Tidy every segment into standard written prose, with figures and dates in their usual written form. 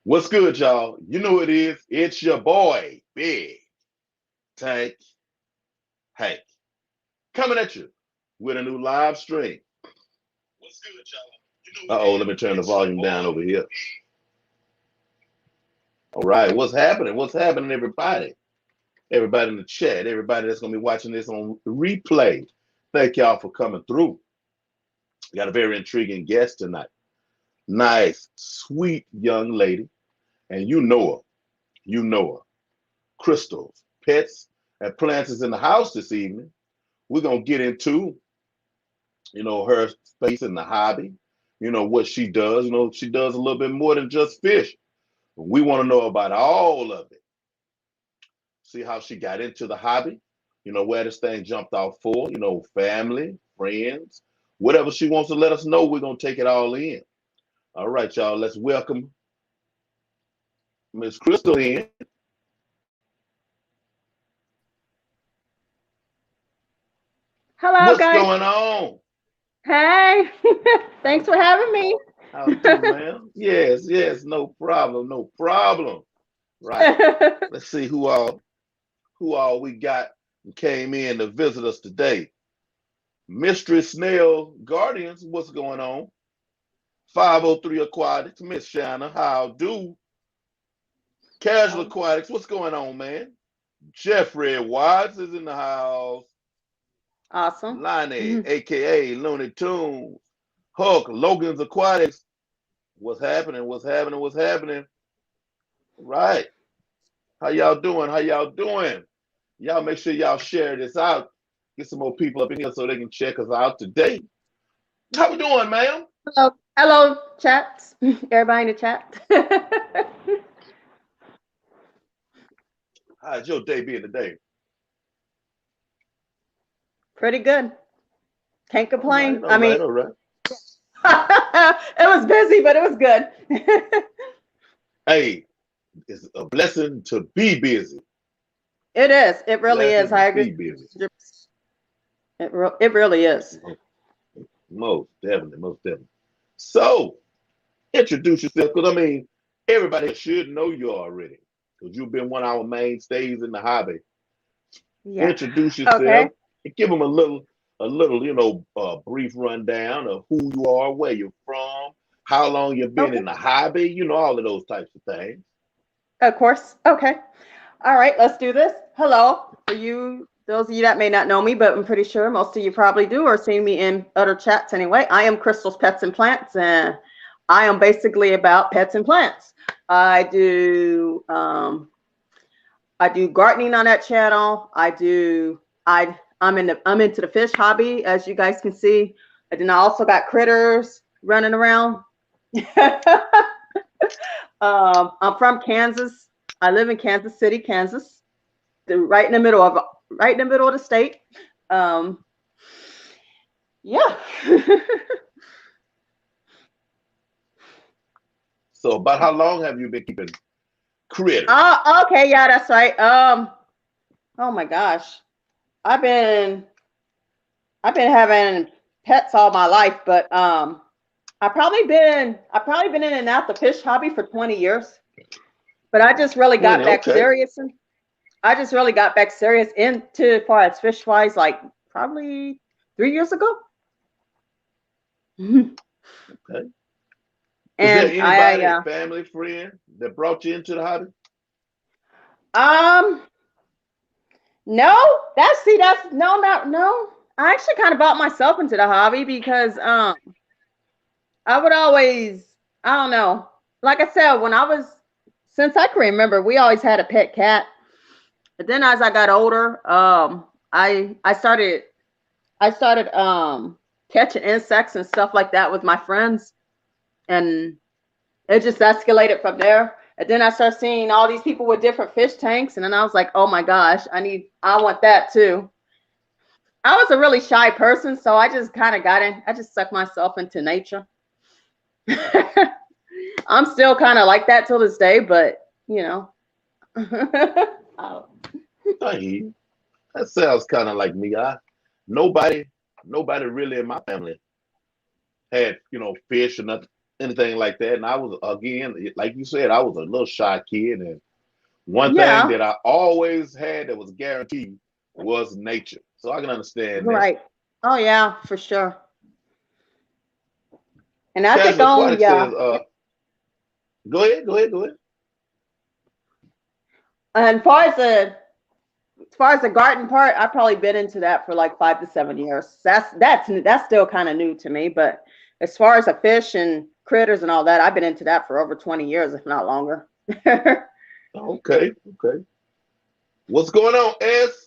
What's good, y'all? You know who it is. It's your boy, Big Tank Hank, coming at you with a new live stream. What's good, y'all? Uh-oh, let me turn the volume down over here. All right, what's happening? What's happening, everybody? Everybody in the chat, everybody that's going to be watching this on replay. Thank y'all for coming through. We got a very intriguing guest tonight. Nice, sweet young lady. And you know her. You know her. Crystal, pets and plants is in the house this evening. We're going to get into, her space in the hobby, what she does. She does a little bit more than just fish. We want to know about all of it. See how she got into the hobby, where this thing jumped off for, family, friends, whatever she wants to let us know, we're going to take it all in. All right, y'all, let's welcome Miss Crystal in. Hello, What's guys. going on? Hey, thanks for having me. How do, man? Yes, no problem, no problem. Right. Let's see who all we got and came in to visit us today. Mystery Snail Guardians, what's going on? 503 Aquatics, Miss Shanna, how do? Casual Aquatics, what's going on, man? Jeffrey Watts is in the house. Awesome. Lonnie, aka Looney Tunes. Hulk, Logan's Aquatics. What's happening? What's happening? What's happening? Right. How y'all doing? How y'all doing? Y'all make sure y'all share this out. Get some more people up in here so they can check us out today. How we doing, ma'am? Hello, chats. Everybody in the chat. How's your day being today? Pretty good. Can't complain. All right. It was busy, but it was good. Hey, it's a blessing to be busy. It is. It really is. I agree. Be busy. It really is. Most definitely. So, introduce yourself, because everybody should know you already, because you've been one of our mainstays in the hobby. Yeah. Introduce yourself. Okay. And give them a little, brief rundown of who you are, where you're from, how long you've been in the hobby, all of those types of things. Of course. Okay. All right, let's do this. Hello. For you, those of you that may not know me, but I'm pretty sure most of you probably do or seen me in other chats anyway. I am Crystal's Pets and Plants, and I am basically about pets and plants. I do gardening on that channel. I'm into the fish hobby, as you guys can see. And then I also got critters running around. I'm from Kansas. I live in Kansas City, Kansas, right in the middle of the state. Yeah. So, about how long have you been keeping critters? Oh, okay, yeah, that's right. Oh my gosh, I've been having pets all my life, but I've probably been in and out the fish hobby for 20 years. But I just really got back serious. And I just really got back serious into as far as fish wise, like probably 3 years ago. Okay. And is there anybody, family, friend, that brought you into the hobby? No. No. I actually kind of brought myself into the hobby because I would always, I don't know. Like I said, since I can remember, we always had a pet cat. But then as I got older, I started catching insects and stuff like that with my friends, and it just escalated from there. And then I started seeing all these people with different fish tanks, and then I was like, oh my gosh, I want that too. I was a really shy person, so I just kind of I just sucked myself into nature. I'm still kind of like that till this day, but That sounds kind of like me. Nobody really in my family had, fish or nothing. anything like that. And I was, again, like you said, I was a little shy kid. And one thing Yeah, that I always had that was guaranteed was nature. So I can understand that. right. Oh yeah, for sure. And I think Casual Aquatic yeah. says, go ahead, go ahead, go ahead. And as far as the garden part, I've probably been into that for like 5 to 7 years. That's still kind of new to me. But as far as the fish and critters and all that, I've been into that for over 20 years, if not longer. Okay, okay. What's going on, S?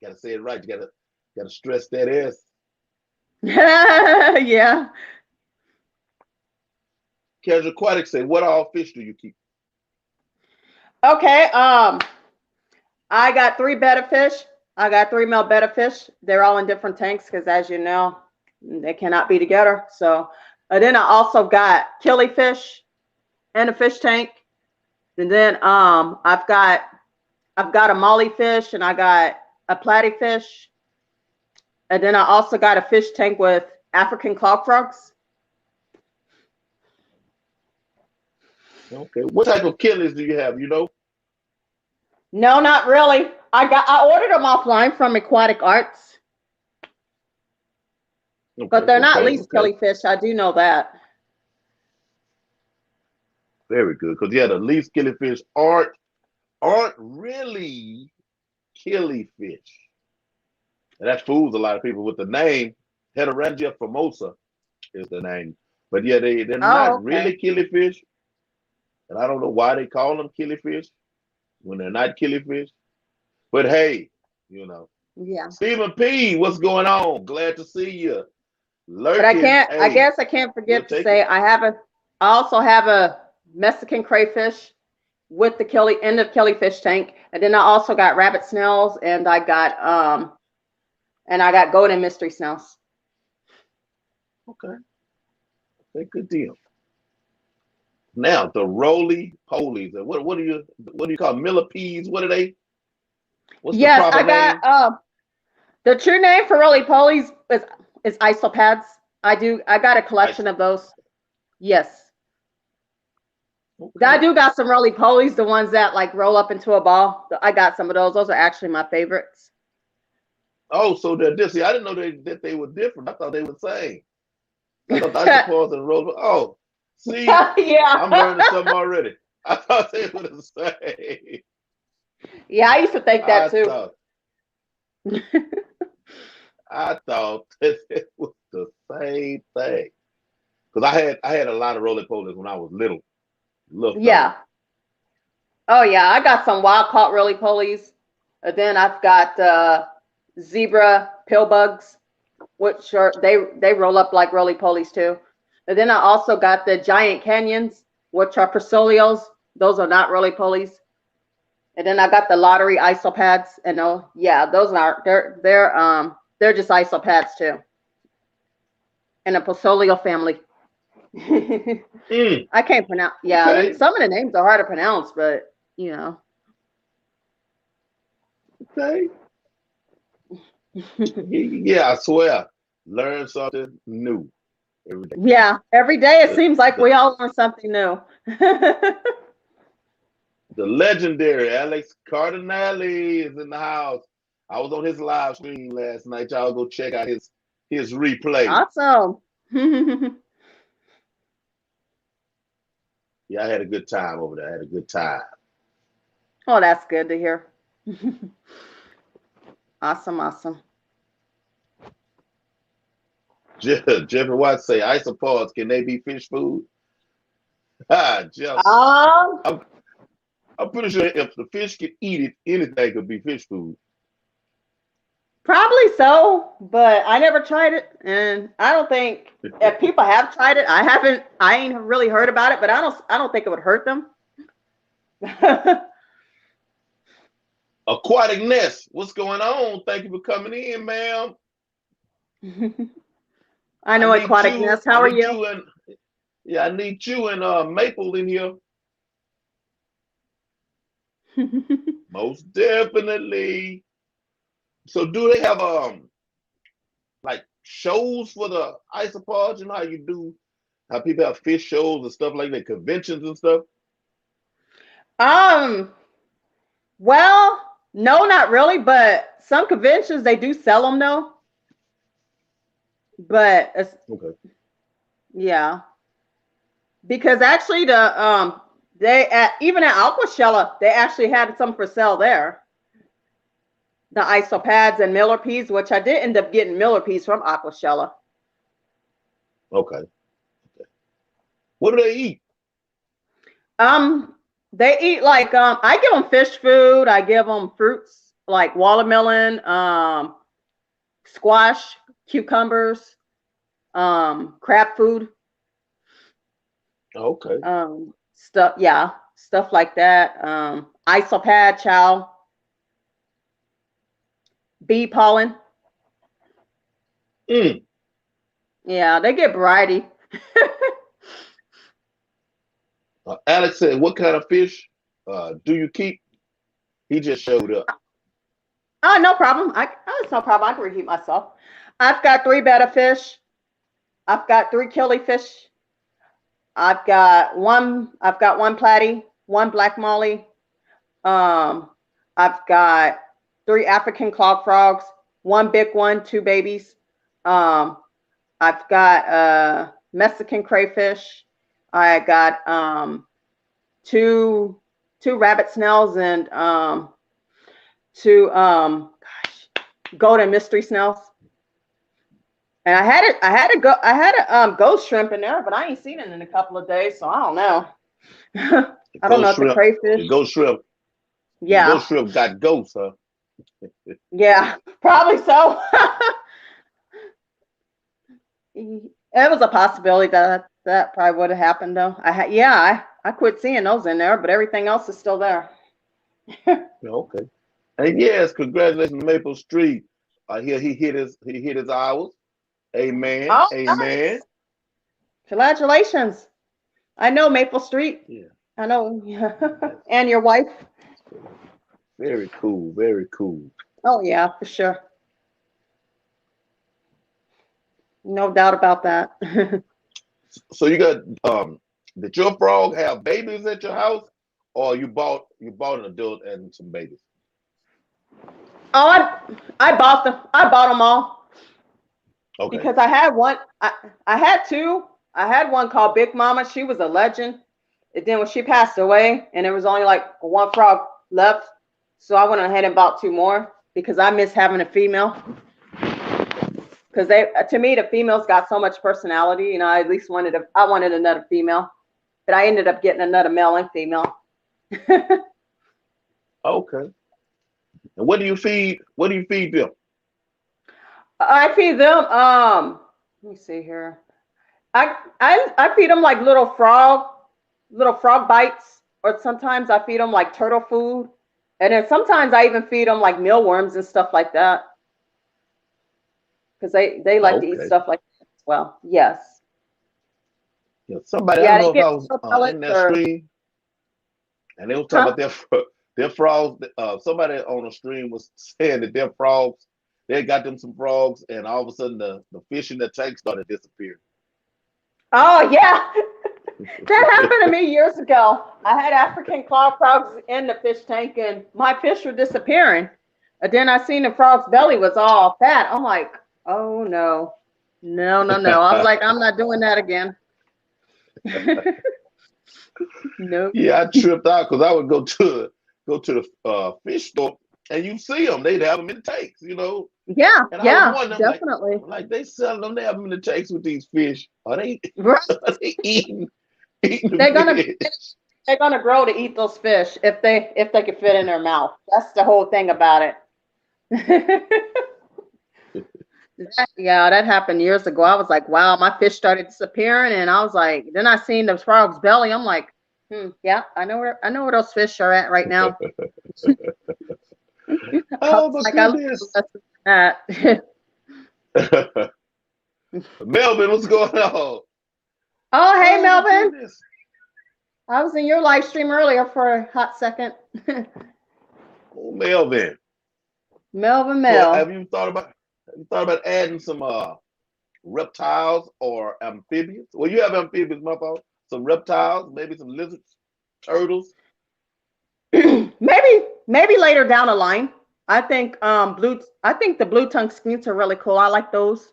Gotta say it right. You gotta stress that S. Yeah. Casual Aquatic say, what all fish do you keep? Okay. I got three betta fish. I got three male betta fish. They're all in different tanks because, as you know, they cannot be together. So, and then I also got killifish in a fish tank. And then I've got a molly fish and I got a platy fish. And then I also got a fish tank with African cloud frogs. Okay. What type of killers do you have? You know? No, not really. I ordered them offline from Aquatic Arts, but Okay, they're not okay, least okay. killifish. I do know that. Very good. Because yeah, the leaf killifish aren't really killifish. And that fools a lot of people with the name. Heterangia formosa is the name. But yeah, they're Oh, not okay. really killifish. And I don't know why they call them killifish when they're not killifish. But hey, you know. Yeah. Stephen P, what's going on? Glad to see you. But I Lurking. can't, I Hey, guess I can't we'll forget to take it. say I also have a Mexican crayfish with the end of killifish tank. And then I also got rabbit snails and I got golden mystery snails. Okay. Okay, good deal. Now the roly polies. What do you call millipedes? What are they? What's the Yes, proper I got name? the true name for roly polies is isopads. I got a I collection of those. Yes. I okay. do got some roly polies, the ones that like roll up into a ball. I got some of those. Those are actually my favorites. Oh, so they're different. See, I didn't know that they were different. I thought they were the same. I thought the isopods and roly. Oh, see, Yeah. I'm learning something already. I thought they were the same. Yeah, I used to think that I too. thought I thought that it was the same thing. Because I had a lot of roly polies when I was little fella. Yeah. Oh yeah, I got some wild caught roly polies. And then I've got zebra pill bugs, which are they roll up like roly polies too. And then I also got the giant canyons, which are persolios. Those are not roly polies. And then I got the lottery isopads, and oh yeah, those are they're just isopads too, in a posolio family. Mm, I can't pronounce. Yeah, okay, some of the names are hard to pronounce, but you know. okay. Yeah, I swear. Learn something new every day. Yeah, every day it The, seems like the, we all learn something new. the legendary Alex Cardinale is in the house. I was on his live stream last night. Y'all go check out his replay. Awesome. Yeah, I had a good time over there. I had a good time. Oh, that's good to hear. Awesome, awesome. Jeffrey Watts say isopods, can they be fish food? Ah, Jeff, Um, I'm, I'm pretty sure if the fish could eat it, anything could be fish food. Probably so, but I never tried it, and I don't think if people have tried it, I haven't. I ain't really heard about it, but I don't think it would hurt them. Aquatic Nest, what's going on? Thank you for coming in, ma'am. I I know need aquatic you. nest. I How are need you? you and yeah, I need you and Maple in here. Most definitely. So do they have like shows for the isopods? You know how you do, how people have fish shows and stuff like that, conventions and stuff? Um, well, no, not really, but some conventions they do sell them though. But it's, Okay. yeah, because actually the they at even at Aquashella they actually had some for sale there. The isopads and millipedes, which I did end up getting millipedes from Aquashella. Okay. What do they eat? Um, they eat like I give them fish food. I give them fruits like watermelon, squash, cucumbers, crab food, Okay. stuff. Yeah, stuff like that. Isopad chow, bee pollen. Mm. Yeah, they get variety. Alex said, "What kind of fish do you keep?" He just showed up. Oh, no problem. It's no problem. I can repeat myself. I've got 3 betta fish. I've got 3 killifish. I've got one platy, one black molly. Um, I've got 3 African cloud frogs, one big one, 2 babies. Um, I've got Mexican crayfish. I got two rabbit snails and two golden mystery snails. And I had a ghost shrimp in there, but I ain't seen it in a couple of days, so I don't know. The I don't know ghost if the shrimp. crayfish. The ghost shrimp. The Yeah, ghost shrimp got ghosts, huh? yeah, probably so. It was a possibility that probably would have happened though. I quit seeing those in there, but everything else is still there. Okay. And yes, congratulations, Maple Street. Here he hit his hours. Amen. Oh, Amen. nice! Congratulations! I know Maple Street. Yeah. I know, That's, and your wife. that's cool. Very cool. Very cool. Oh yeah, for sure. No doubt about that. So you got did your frog have babies at your house, or you bought an adult and some babies? Oh, I bought them all Okay. because I had one. I had two. I had one called Big Mama. She was a legend. And then when she passed away, and there was only like one frog left, so I went ahead and bought 2 more because I miss having a female. Because to me, the females got so much personality. You know, I wanted another female, but I ended up getting another male and female. Okay. And what do you feed? What do you feed them? I feed them. Let me see here. I feed them like little frog bites, or sometimes I feed them like turtle food, and then sometimes I even feed them like mealworms and stuff like that because they like to eat Okay. stuff like that as well. Yes. Yeah, somebody, I don't Yeah, they know if get I was pellets in that or stream, and they was talking huh? about their frogs. Somebody on the stream was saying that their frogs, they got them some frogs, and all of a sudden the fish in the tank started disappearing. Oh yeah, that happened to me years ago. I had African cloud frogs in the fish tank, and my fish were disappearing. And then I seen the frog's belly was all fat. I'm like, oh no, no, no, no. I was like, I'm not doing that again. Nope. Yeah, I tripped out because I would go to the fish store, and you see them. They'd have them in tanks, Yeah, And I was yeah, wondering, definitely. like they selling them, they have them in the tanks with these fish. Are they Right. are they eating the They're gonna fish? they're gonna grow to eat those fish if they can fit in their mouth. That's the whole thing about it. Yeah, that happened years ago. I was like, wow, my fish started disappearing, and I was like, then I seen the frog's belly. I'm like, yeah, I know where those fish are at right now. I Oh was my like, I learned a goodness. lesson from Melvin, what's going on? Oh, hey, Oh my Melvin. goodness. I was in your live stream earlier for a hot second. Oh, Melvin. Melvin So Mel. have you thought about adding some reptiles or amphibians. Well, you have amphibians, my fault. Some reptiles, maybe some lizards, turtles. maybe later down the line. I think the blue tongue skinks are really cool. I like those.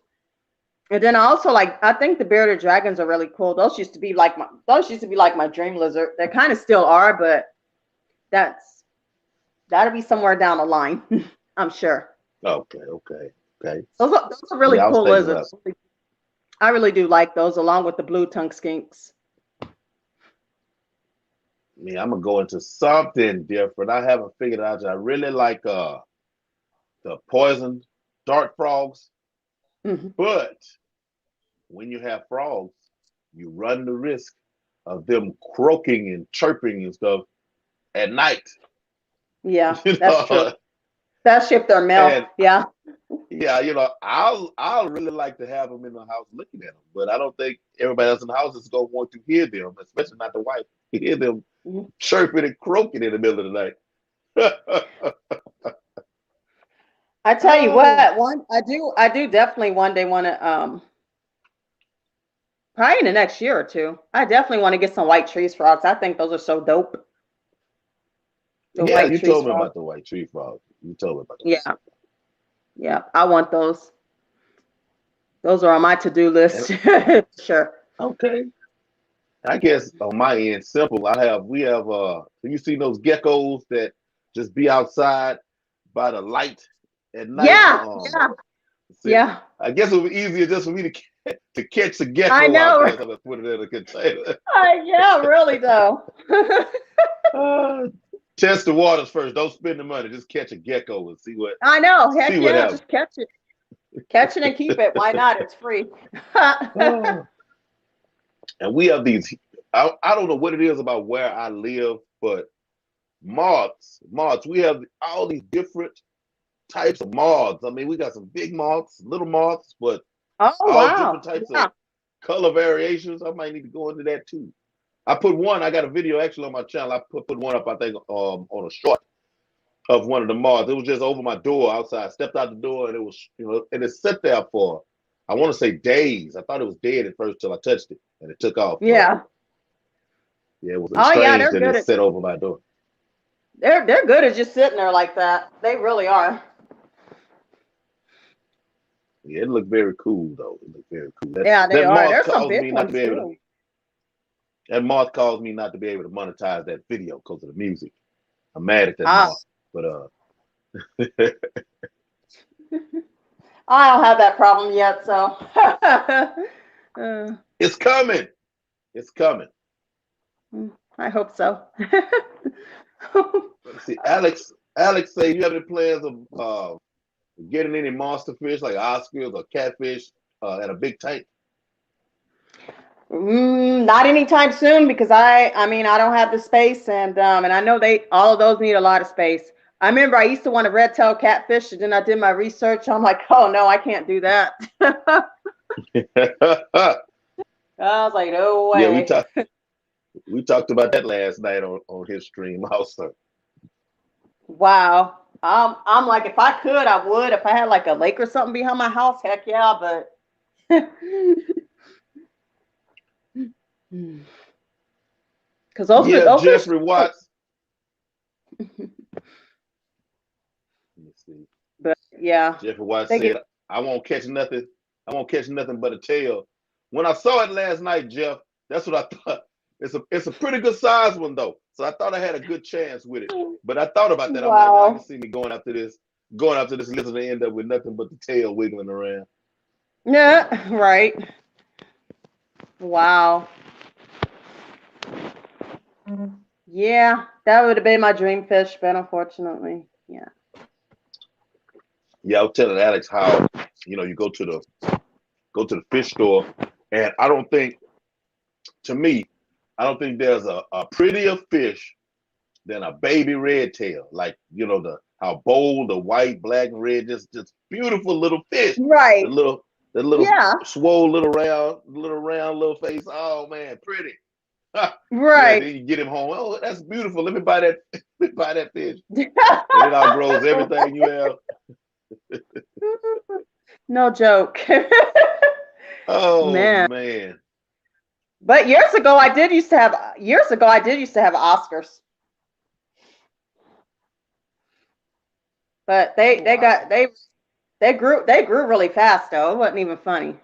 And then I also like, I think the bearded dragons are really cool. Those used to be like my dream lizard. They kind of still are, but that's that'll be somewhere down the line. I'm sure. Okay, okay, okay. Those are really Yeah, I was cool thinking about. lizards. I really do like those, along with the blue tongue skinks. Me, I'm gonna go into something different. I haven't figured out yet. I really like the poisoned dart frogs, Hmm. but when you have frogs, you run the risk of them croaking and chirping and stuff at night. Yeah, You that's true. know, That shift their mouth. and Yeah. yeah, I'll really like to have them in the house looking at them, but I don't think everybody else in the house is gonna want to hear them, especially not the wife, to hear them Mhm. chirping and croaking in the middle of the night. I tell you Oh, what, I do definitely one day want to probably in the next year or two. I definitely want to get some white trees frogs. I think those are so dope. The yeah, white you trees told me frogs. about the white tree frog. You told me about Yeah, yeah. I want those. Those are on my to-do those. list. Sure. Okay. I guess on my end, simple. We have you see those geckos that just be outside by the light at night? Yeah, yeah, See, yeah. I guess it would be easier just for me to catch a I gecko out know. there, so I put it in a container. Yeah, really though. Uh, test the waters first. Don't spend the money. Just catch a gecko and I know. Heck see what yeah, happens. just catch it. Catch it and keep it. Why not? It's free. Oh. And we have these. I don't know what it is about where I live, but moths. We have all these different types of moths. I mean, we got some big moths, little moths, but Oh all different wow. types of Yeah. color variations. I might need to go into that too. I put one. I got a video actually on my channel. I put one up. I think on a short of one of the moths. It was just over my door outside. I stepped out the door and it was and it sat there for I want to say days. I thought it was dead at first till I touched it and it took off. But Yeah. yeah, it was Oh yeah, strange they're that good it at sat over my door. they're good at just sitting there like that. They really are. Yeah, it looked very cool though. It looked very cool. That Yeah, they that are. moth There's some caused big me not to ones be able to. too. That moth caused me not to be able to monetize that video because of the music. I'm mad at that Ah, moth, but I don't have that problem yet, so uh, it's coming. It's coming. I hope so. Let's see, Alex say you have any plans of getting any monster fish like Oscars or catfish at a big tank? Not anytime soon because I mean I don't have the space and I know they all of those need a lot of space. I remember I used to want a red tail catfish and then I did my research. I'm like, oh no, I can't do that. I was like, no Yeah, way. we talked about that last night on his stream also. Wow. I'm like, if I could, I would. If I had like a lake or something behind my house, heck yeah, but because Yeah, those Jeffrey are, Watts. Let me see. but yeah, Jeffrey Watts they get. said, "I won't catch nothing. I won't catch nothing but a tail." When I saw it last night, Jeff, that's what I thought. It's a pretty good size one though, so I thought I had a good chance with it. But I thought about that. I'm like, man, I can Wow. see me going after this lizard and end up with nothing but the tail wiggling around. Yeah, right. Wow. Yeah, that would have been my dream fish, but unfortunately, yeah. Yeah, I was telling Alex how you go to the fish store, and to me, I don't think there's a prettier fish than a baby red tail. Like, the how bold, the white, black, and red, just beautiful little fish. The Right. little the little Yeah. swole little round little face. Oh man, pretty. Yeah, Right. then you get him home. Oh, that's beautiful. Let me buy that. Let me buy that fish. And it outgrows everything you have. No joke. Oh Man. man. But years ago, I did used to have Oscars. But Wow. they grew really fast though. It wasn't even funny.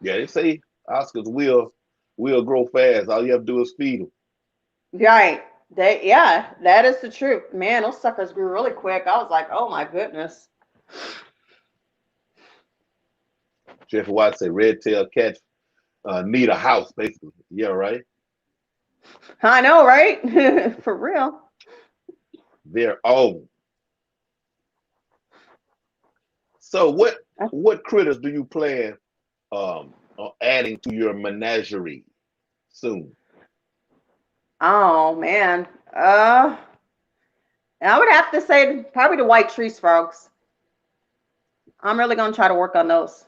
Yeah, they say Oscars will grow fast. All you have to do is feed them. Right. Yeah, that is the truth. Man, those suckers grew really quick. I was like, oh my goodness. Jeffrey White say red tail cats need a house, basically. Yeah, right. I know, right? For real. Their own. So what critters do you plan on adding to your menagerie soon? Oh man. I would have to say probably the white tree frogs. I'm really gonna try to work on those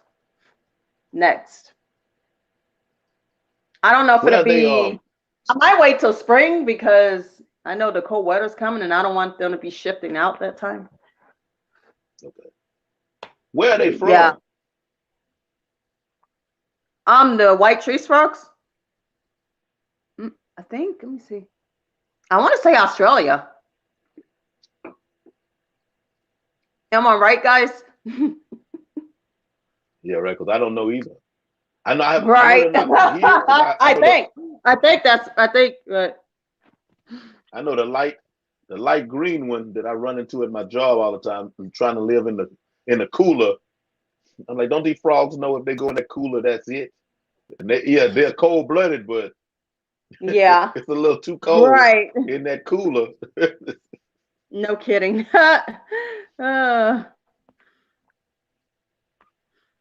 next. I don't know if Where it'll are they be. I might wait till spring because I know the cold weather's coming and I don't want them to be shifting out that time. Okay. Where are they Yeah. from? The white tree frogs. I think. Let me see. I want to say Australia. Am I right, guys? Yeah, right. Because I don't know either. I know Right. they're not from here because I think. I think. I know the light green one that I run into at my job all the time. I'm trying to live in the cooler. I'm like, don't these frogs know if they go in that cooler, that's it? And yeah, they're cold blooded, but Yeah. it's a little too cold Right. in that cooler. No kidding. uh,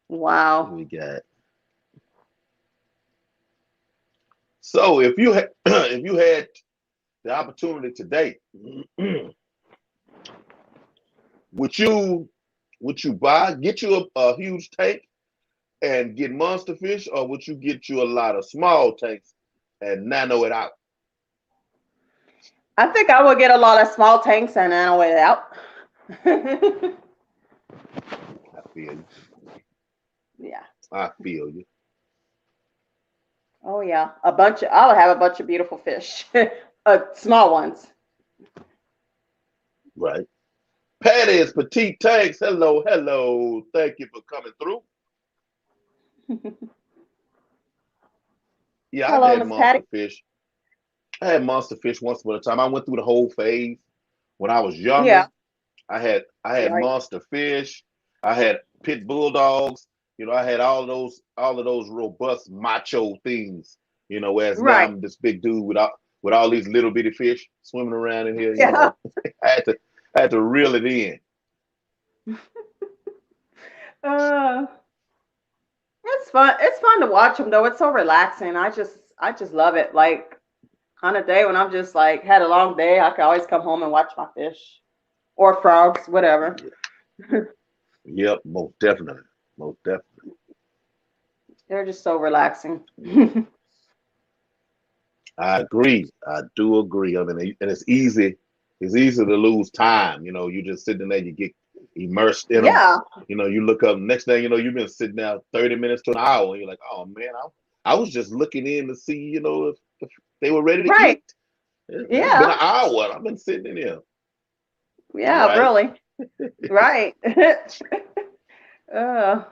wow. We got so if you had if you had the opportunity today, would you get you a huge tank and get monster fish, or would you get you a lot of small tanks and nano it out? I think I will get a lot of small tanks and then I'll wait it out. I feel you. Yeah. I feel you. Oh yeah. I would have a bunch of beautiful fish. Small ones. Right. Patty is petite tanks. Hello, hello. Thank you for coming through. Yeah, I've Hello, had Miss Patty. monster fish. I had monster fish once upon a time. I went through the whole phase when I was Yeah. younger. I had Right. monster fish. I had pit bulldogs. I had all of those robust macho things. Whereas now Right. I'm this big dude with all these little bitty fish swimming around in here. Yeah. I had to reel it in. Uh, it's fun. It's fun to watch them though. It's so relaxing. I just love it. Like on a day when I'm just like had a long day, I can always come home and watch my fish or frogs, whatever. Yep, most definitely, most definitely. They're just so relaxing. I agree. I do agree. I mean, and it's easy. It's easy to lose time. You just sitting there, you get immersed in them. Yeah. You look up. Next thing you know, you've been sitting there 30 minutes to an hour, and you're like, oh man, I was just looking in to see, if they were ready to Right. eat. It's been Yeah. an hour. I've been sitting in here. Yeah. Right? Really. Right. uh,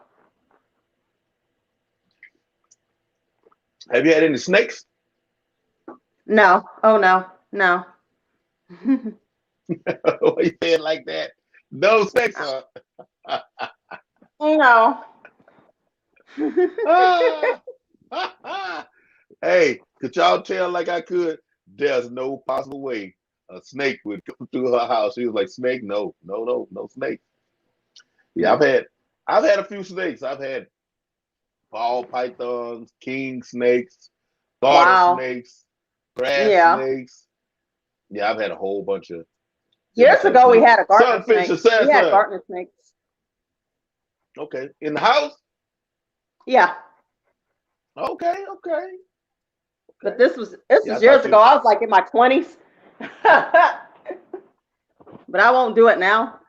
Have you had any snakes? no. Oh no. No. Why you saying like that? No snakes, huh? No. Hey, could y'all tell like I could? There's no possible way a snake would come through her house. She was like, snake? No, no, no, no snake. Yeah, I've had a few snakes. I've had ball pythons, king snakes, garter Wow. snakes, grass Yeah. snakes. Yeah, I've had a whole bunch of different Years kind of ago, we snakes. had a gardener Sunfish snake. We had assassin. gardener snakes. Okay, in the house. Yeah. Okay, okay, But okay. this Yeah, I was years thought ago. you. I was like in my 20s. But I won't do it now.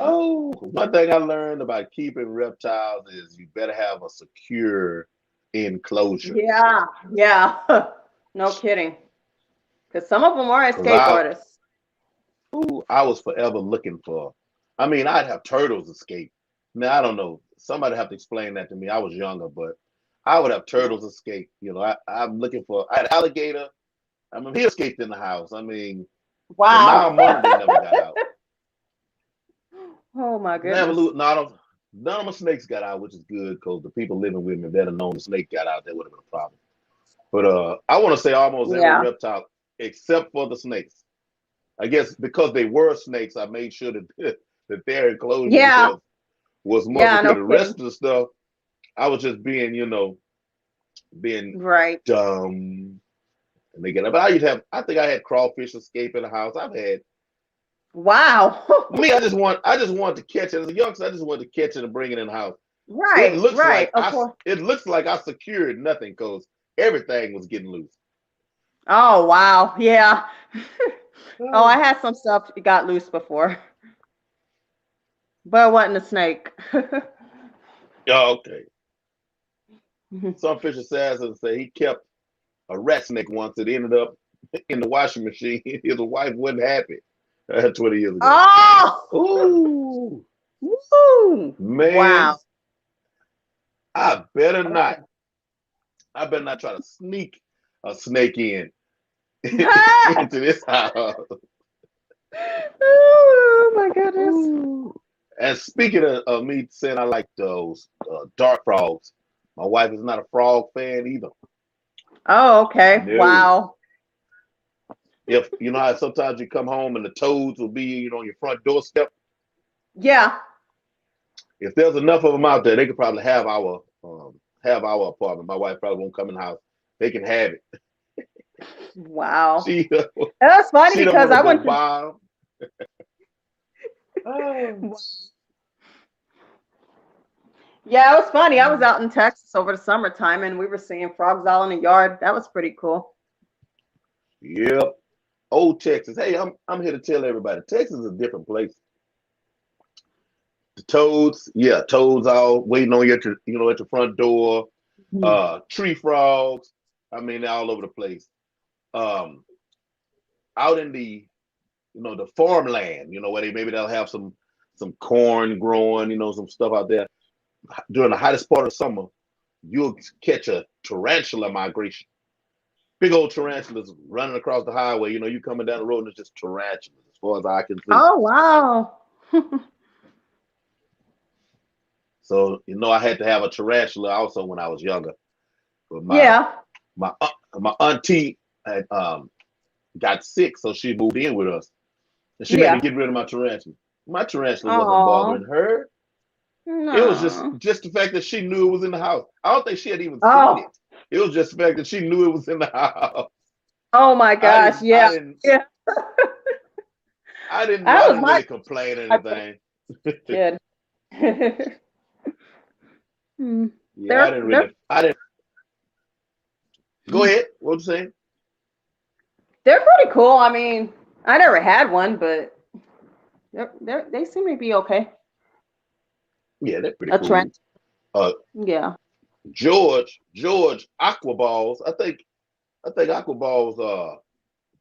Oh, one thing I learned about keeping reptiles is you better have a secure enclosure. Yeah, yeah. No kidding. Because some of them are Cause escape artists. I was forever looking for. I mean, I'd have turtles escape. Now I don't know. Somebody have to explain that to me. I was younger, but I would have turtles escape. I'm looking for. I had alligator. I mean, he escaped in the house. I mean, but now Wow. I'm wondering they never got out. Oh my Never goodness. lose. None of my snakes got out, which is good because the people living with me, if they'd have known the snake got out, that would have been a problem. But I want to say almost every Yeah. reptile except for the snakes. I guess because they were snakes, I made sure that that their enclosure Yeah. was more Yeah, secure. no The rest kidding. of the stuff, I was just being, being Right. dumb. And they get up. But I used to have, I think I had crawfish escape in the house. I've had Wow. me. I just wanted to catch it as a youngster. I just wanted to catch it and bring it in the house. Right, right. Of course. It looks like I secured nothing because everything was getting loose. Oh wow. Yeah. Oh, I Oh, had some stuff that got loose before, but it wasn't a snake. yeah, okay. Some fish assassins say he kept a rat snake once. It ended up in the washing machine. His wife wasn't happy. 20 years ago. Oh. Ooh, Woo. man, Wow. I better not. Okay. I better not try to sneak a snake in into this house. Oh my goodness. Ooh. And speaking of me saying I like those dark frogs, my wife is not a frog fan either. Oh, okay. No. Wow. If you know how sometimes you come home and the toads will be, on your front doorstep. Yeah. If there's enough of them out there, they could probably have our apartment. My wife probably won't come in the house. They can have it. Wow. She That's funny she don't because want to I go went to. buy 'em. Oh. Yeah, it was funny. I was out in Texas over the summertime and we were seeing frogs all in the yard. That was pretty cool. Yep. Old Texas. Hey, I'm here to tell everybody, Texas is a different place. The toads, yeah, toads all waiting on you at your front door. Mhm. Tree frogs. I mean, they're all over the place. Um, Out in the farmland, where they'll have some corn growing, some stuff out there. During the hottest part of summer, you'll catch a tarantula migration. Big old tarantulas running across the highway. You coming down the road and it's just tarantulas as far as I can see. Oh, wow. So I had to have a tarantula also when I was younger. But Yeah. my auntie had got sick, so she moved in with us, and she made me Yeah. get rid of my tarantula. My tarantula wasn't bothering Oh, her. It was just no. just the fact that she knew it was in the house. I don't think she had even seen Oh, it. It was just the fact that she knew it was in the house. oh my I gosh. didn't I Yeah. didn't Yeah. I didn't I I was didn't my really complain or type of anything. kid. Hmm. Yeah, They're I didn't go ahead. What you saying? they're pretty cool. I mean, I never had one, but they seem to be okay. Yeah, they're pretty A trend. cool. Uh Yeah. George Aquaballs. I think Aquaballs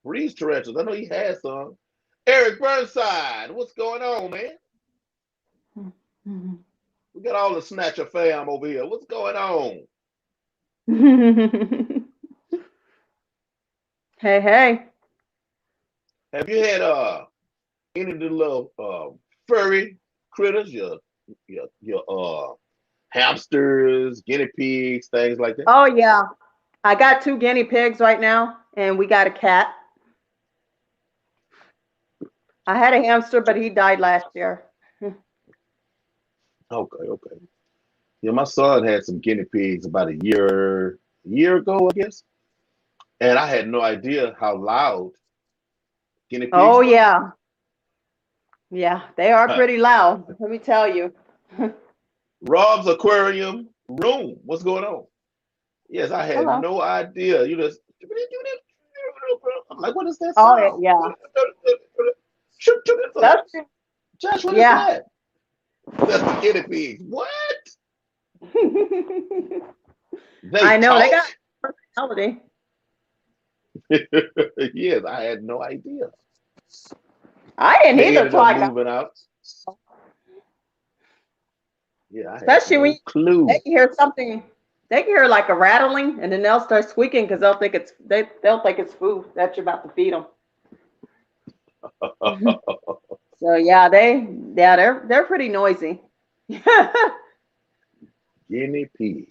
breeds tarantulas. I know he has some. Eric Burnside, what's going on, man? We got all the Snatcher fam over here. What's going on? Hey, hey. Have you had any of the little furry critters, your hamsters, guinea pigs, things like that? Oh yeah. I got two guinea pigs right now, and we got a cat. I had a hamster, but he died last year. Okay, okay. Yeah, my son had some guinea pigs about a year ago, I guess, and I had no idea how loud guinea pigs Oh were. yeah. Yeah, they are pretty loud. Let me tell you. Rob's aquarium room. What's going on? Yes, I had Hello. no idea. You just I'm like, what is that Oh sound? yeah. Shoot, shoot, That's Josh, what is Yeah. that? That's the guinea pigs. What? They I know they talk? got personality. Yes, I had no idea. I didn't They either ended till up I got, moving out. Yeah, I had especially when no clue. they can hear something. They can hear like a rattling, and then they'll start squeaking because they'll think it's food that you're about to feed them. So yeah, they're pretty noisy. Guinea pig.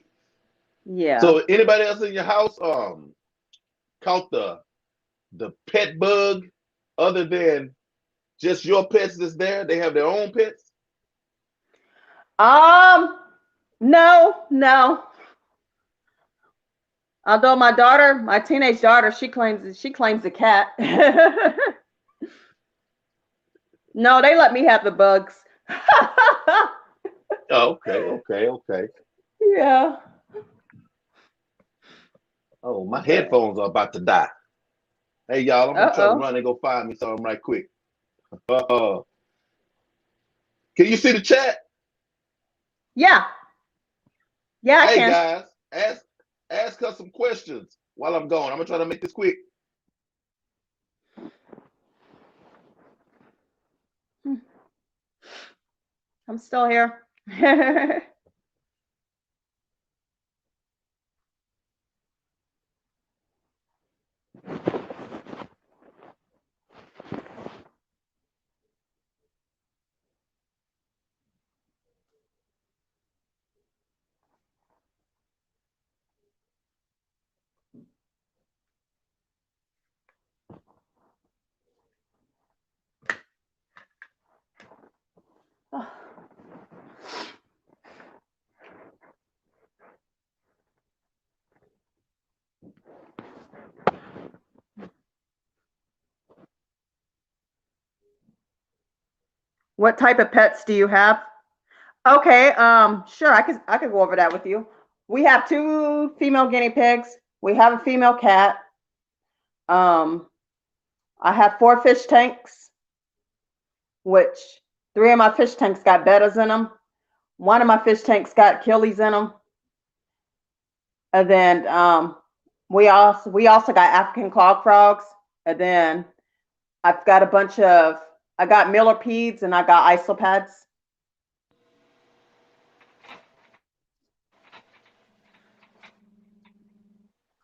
Yeah. So anybody else in your house caught the pet bug other than just your pets that's there? They have their own pets? Um. No. No. Although my daughter, my teenage daughter, she claims a cat. No, they let me have the bugs. Oh, okay, okay, okay. Yeah. Oh, my But headphones are about to die. Hey y'all, I'm gonna try to uh-oh. run and go find me something right quick. Uh, can you see the chat? Yeah. Yeah, I Hey can. guys, ask us some questions while I'm going. I'm gonna try to make this quick. I'm still here. What type of pets do you have? Okay, sure, I could go over that with you. We have two female guinea pigs. We have a female cat. Um, I have four fish tanks, which three of my fish tanks got bettas in them. One of my fish tanks got killies in them. And then we also got African clog frogs. And then I've got I got millipedes and I got isopads.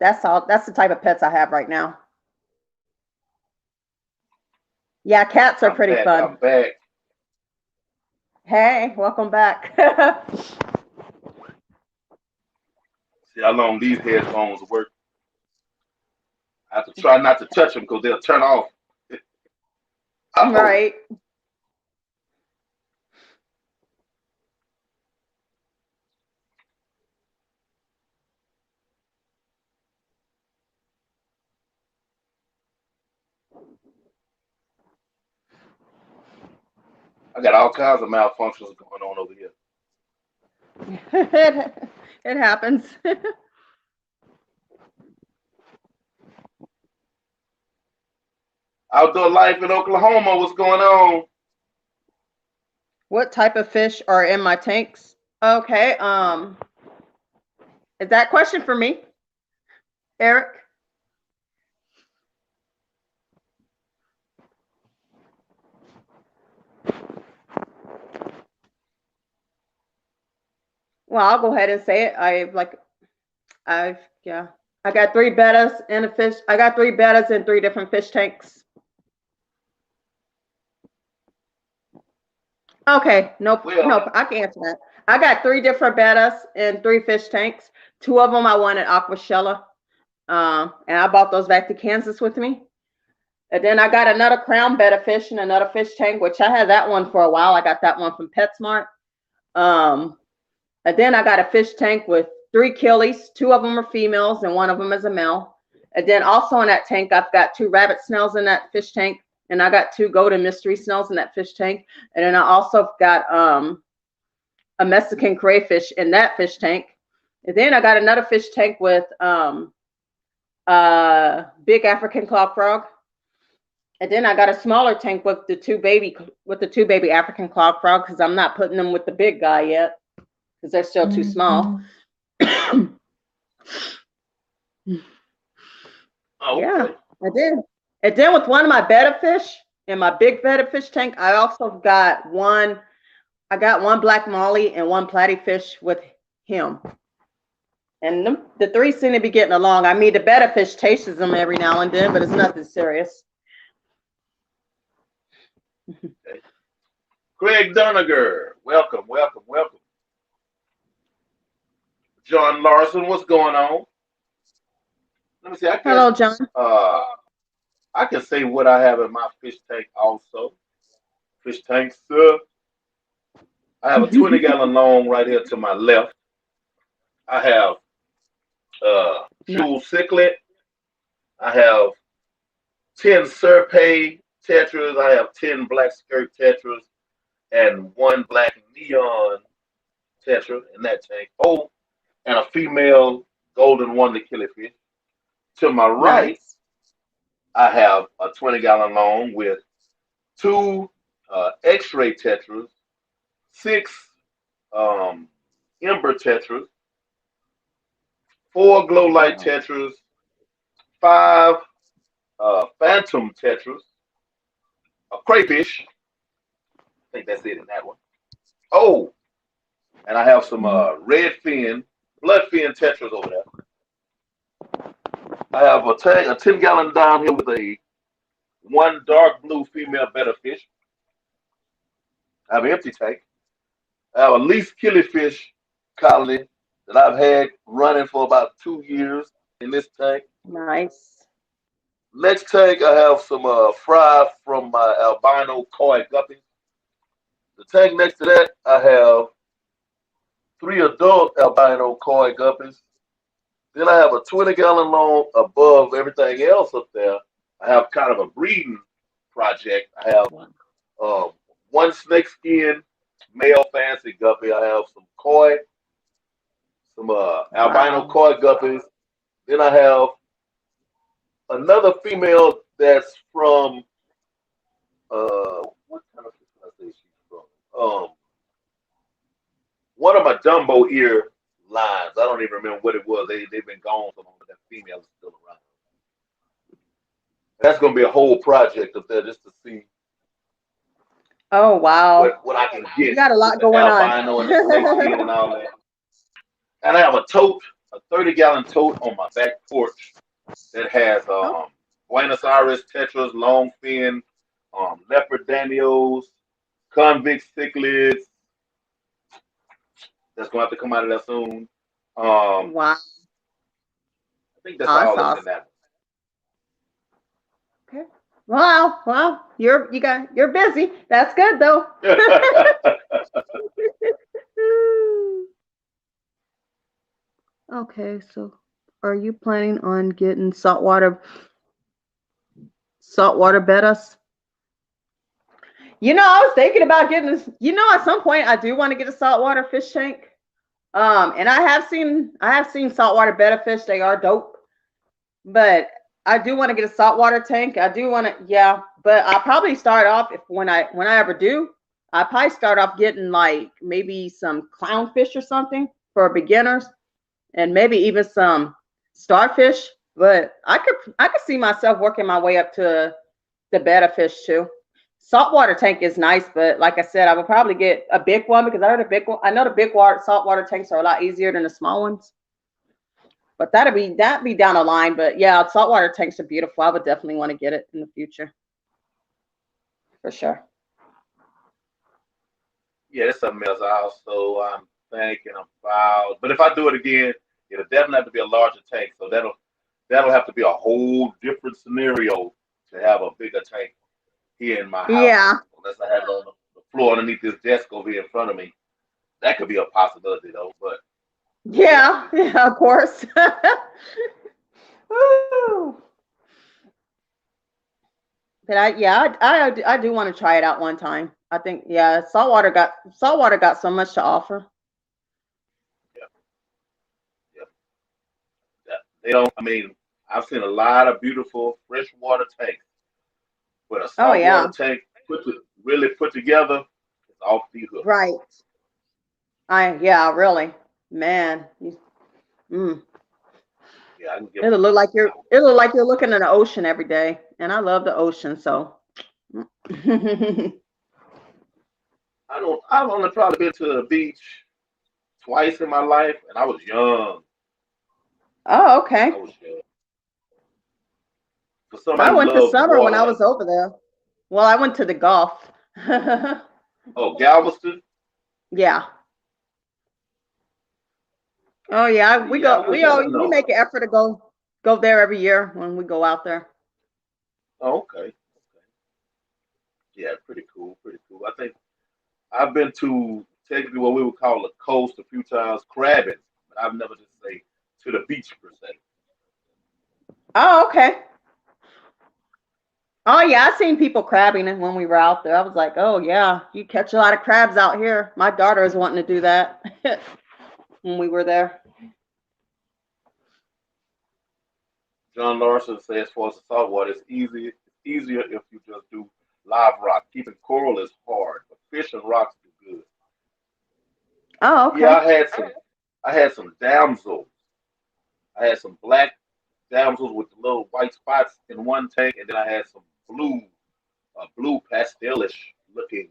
That's all. That's the type of pets I have right now. Yeah, cats are I'm pretty back. fun. I'm back. Hey, welcome back. See how long these headphones work. I have to try not to touch them because they'll turn off. Oh, Right. I got all kinds of malfunctions going on over here. It happens. Outdoor life in Oklahoma. What's going on? What type of fish are in my tanks? Okay. Is that question for me, Eric? Well, I'll go ahead and say it. I've yeah. I got three bettas in a fish. I got three bettas in three different fish tanks. Okay, nope, Well, nope. I can answer that. I got three different bettas in three fish tanks. Two of them I wanted aquashella, and I bought those back to Kansas with me. And then I got another crown betta fish in another fish tank, which I had that one for a while. I got that one from PetSmart. Um, and then I got a fish tank with three killies. Two of them are females and one of them is a male. And then also in that tank, I've got two rabbit snails in that fish tank. And I got two golden mystery snails in that fish tank. And then I also got a Mexican crayfish in that fish tank. And then I got another fish tank with big African cloud frog. And then I got a smaller tank with the two baby African cloud frog because I'm not putting them with the big guy yet because they're still too small. Yeah, Okay. and then with one of my betta fish in my big betta fish tank, I also got one. I got one black molly and one platyfish with him, and the three seem to be getting along. I mean, the betta fish tastes them every now and then, but it's nothing serious. Okay. Greg Doniger, welcome, welcome, welcome. John Larson, what's going on? Let me see. I guess Hello, John. uh, I can say what I have in my fish tank also. Fish tank, sir. I have a 20-gallon long right here to my left. I have No. jewel cichlid. I have 10 Serpay tetras. I have 10 black skirt tetras and one black neon tetra in that tank. Oh, and a female golden wonder killifish. To my right, Nice. I have a 20-gallon long with two X-ray tetras, six um, ember tetras, four glow light Wow. tetras, five phantom tetras, a crayfish. I think that's it in that one. Oh, and I have some red fin, blood fin tetras over there. I have a tank, a 10-gallon down here with a one dark blue female betta fish. I have an empty tank. I have a leaf killifish colony that I've had running for about 2 years in this tank. Nice. Next tank, I have some fry from my albino koi guppies. The tank next to that, I have three adult albino koi guppies. Then I have a 20-gallon long above everything else up there. I have kind of a breeding project. I have um, one snake skin male fancy guppy. I have some koi, some albino Wow. koi guppies. Then I have another female that's from what kind of fish did I say she's from? One of my jumbo ear lines. I don't even remember what it was. They've been gone so long, but that female is still around. That's gonna be a whole project up there just to see Oh, wow. what I can You get got a with lot the going on. albino and the snake skin and all that. And I have a tote, a 30-gallon tote on my back porch that has Oh, Buenos Aires tetras, long fin, leopard danios, convict cichlids. That's gonna have to come out of there soon. wow. I think that's That's all that's in awesome. that Okay. Wow. Well, you're busy. That's good though. one. Okay, so are you planning on getting saltwater bettas? I was thinking about getting this. At some point I do want to get a saltwater fish tank. And I have seen saltwater betta fish. They are dope. But I do want to get a saltwater tank. I do want to, yeah. But I'll probably start off if when I ever do, I probably start off getting like maybe some clownfish or something for beginners, and maybe even some starfish. But I could see myself working my way up to the betta fish too. Saltwater tank is nice, but like I said, I would probably get a big one because I heard a big one. I know the big water saltwater tanks are a lot easier than the small ones. But that'd be down the line. But yeah, saltwater tanks are beautiful. I would definitely want to get it in the future for sure. Yeah, that's something else. I also I'm thinking about, but if I do it again, it'll definitely have to be a larger tank. So that'll have to be a whole different scenario to have a bigger tank here in my house. Yeah, Unless I have it on the floor underneath this desk over here in front of me, that could be a possibility though. But we'll yeah, see. yeah, of course. Woo. But I do want to try it out one time. I think yeah, saltwater got so much to offer. Yeah, yeah, yeah. They don't. I mean, I've seen a lot of beautiful freshwater tanks, But a Oh saltwater yeah. tank really put together, it's off the hook. Right. Yeah, really. Man. Mm. Yeah, I can give It'll them look like I, you're looking at the ocean every day. And I love the ocean, so I've only probably been to the beach twice in my life, and I was young. Oh, I okay. was young. For somebody I who went to loves summer when water I like was over there. Well, I went to the Gulf. oh Galveston, Yeah. Oh yeah, we yeah, go. I wish I'd have We known. make an effort to go there every year when we go out there. Oh, okay, yeah, pretty cool, pretty cool. I think I've been to technically what we would call a coast a few times crabbing, but I've never just say to the beach per se. Oh, okay. Oh yeah, I seen people crabbing when we were out there. I was like, oh yeah, you catch a lot of crabs out here. My daughter is wanting to do that when we were there. John Larson says, as far as the saltwater, it's easier if you just do live rock. Keeping coral is hard, but fish and rocks do good. Oh, Yeah, okay. I had some damsels. I had some black damsels with the little white spots in one tank, and then I had some blue pastelish looking